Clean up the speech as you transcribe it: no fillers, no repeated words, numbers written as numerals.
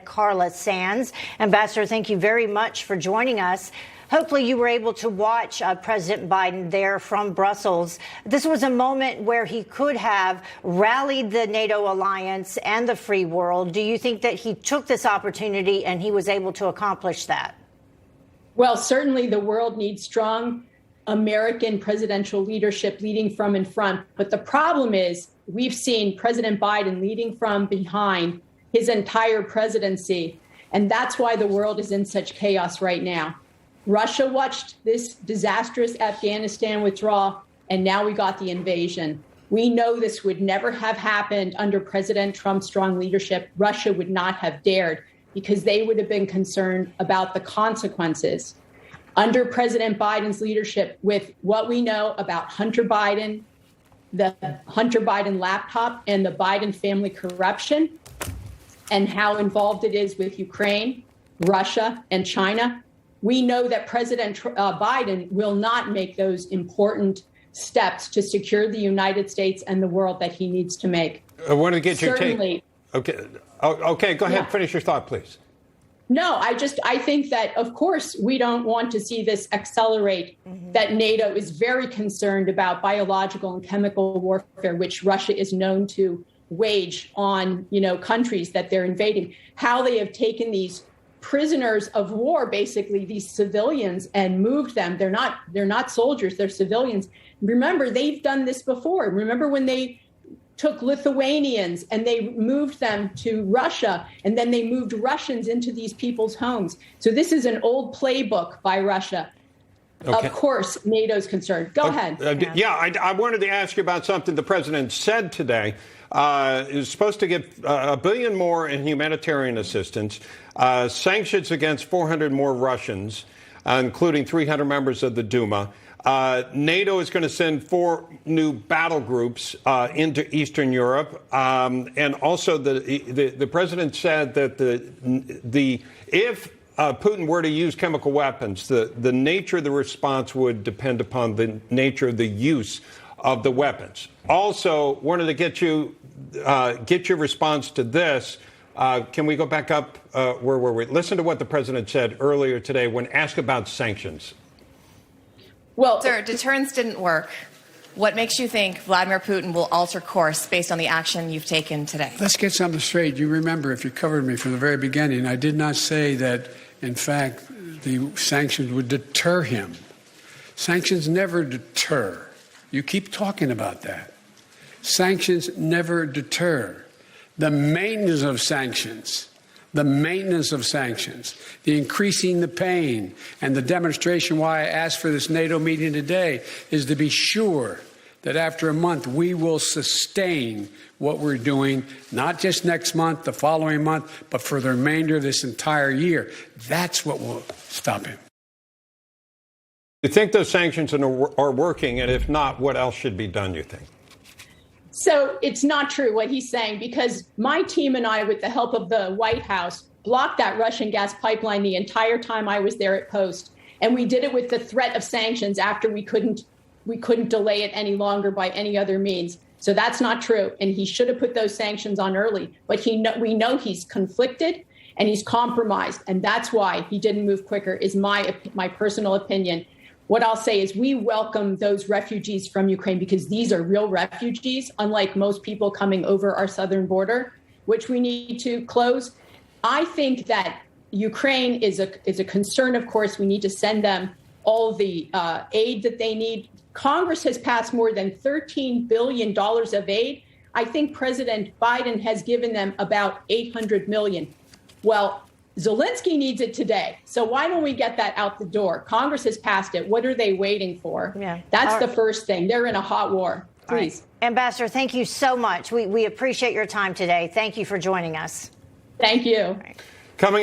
Carla Sands. Ambassador, thank you very much for joining us. Hopefully you were able to watch President Biden there from Brussels. This was a moment where he could have rallied the NATO alliance and the free world. Do you think that he took this opportunity and he was able to accomplish that? Well, certainly the world needs strong American presidential leadership leading from in front. But the problem is we've seen President Biden leading from behind his entire presidency. And that's why the world is in such chaos right now. Russia watched this disastrous Afghanistan withdrawal, and now we got the invasion. We know this would never have happened under President Trump's strong leadership. Russia would not have dared because they would have been concerned about the consequences. Under President Biden's leadership, with what we know about Hunter Biden, the Hunter Biden laptop, and the Biden family corruption, and how involved it is with Ukraine, Russia, and China, we know that President Biden will not make those important steps to secure the United States and the world that he needs to make. I want to get your take. Okay, go ahead. Yeah. Finish your thought, please. No, I think that, of course, we don't want to see this accelerate, that NATO is very concerned about biological and chemical warfare, which Russia is known to wage on, countries that they're invading, how they have taken these prisoners of war, basically these civilians, and moved them. They're not soldiers, they're civilians. Remember, they've done this before. Remember when they took Lithuanians and they moved them to Russia, and then they moved Russians into these people's homes. So this is an old playbook by Russia. Okay. Of course, NATO's concerned. Go ahead. I wanted to ask you about something the president said today. Is supposed to give $1 billion more in humanitarian assistance, sanctions against 400 more Russians, including 300 members of the Duma. NATO is going to send 4 new battle groups into Eastern Europe, and also the president said that if Putin were to use chemical weapons, the nature of the response would depend upon the nature of the use of the weapons. Also, wanted to get your response to this. Can we go back up? Where were we? Listen to what the president said earlier today when asked about sanctions. Well, sir, deterrence didn't work. What makes you think Vladimir Putin will alter course based on the action you've taken today? Let's get something straight. You remember, if you covered me from the very beginning, I did not say that, in fact, the sanctions would deter him. Sanctions never deter. You keep talking about that. Sanctions never deter. The maintenance of sanctions, the increasing the pain, and the demonstration why I asked for this NATO meeting today is to be sure that after a month we will sustain what we're doing, not just next month, the following month, but for the remainder of this entire year. That's what will stop him. You think those sanctions are working, and if not, what else should be done, you think? So it's not true what he's saying, because my team and I, with the help of the White House, blocked that Russian gas pipeline the entire time I was there at post. And we did it with the threat of sanctions after we couldn't delay it any longer by any other means. So that's not true. And he should have put those sanctions on early. But we know he's conflicted and he's compromised. And that's why he didn't move quicker, is my personal opinion. What I'll say is we welcome those refugees from Ukraine, because these are real refugees, unlike most people coming over our southern border, which we need to close. I think that Ukraine is a concern. Of course, we need to send them all the aid that they need. Congress has passed more than $13 billion of aid. I think President Biden has given them about $800 million. Well, Zelensky needs it today. So why don't we get that out the door? Congress has passed it. What are they waiting for? Yeah. That's the first thing. They're in a hot war. Please. Right. Ambassador, thank you so much. We appreciate your time today. Thank you for joining us. Thank you. Coming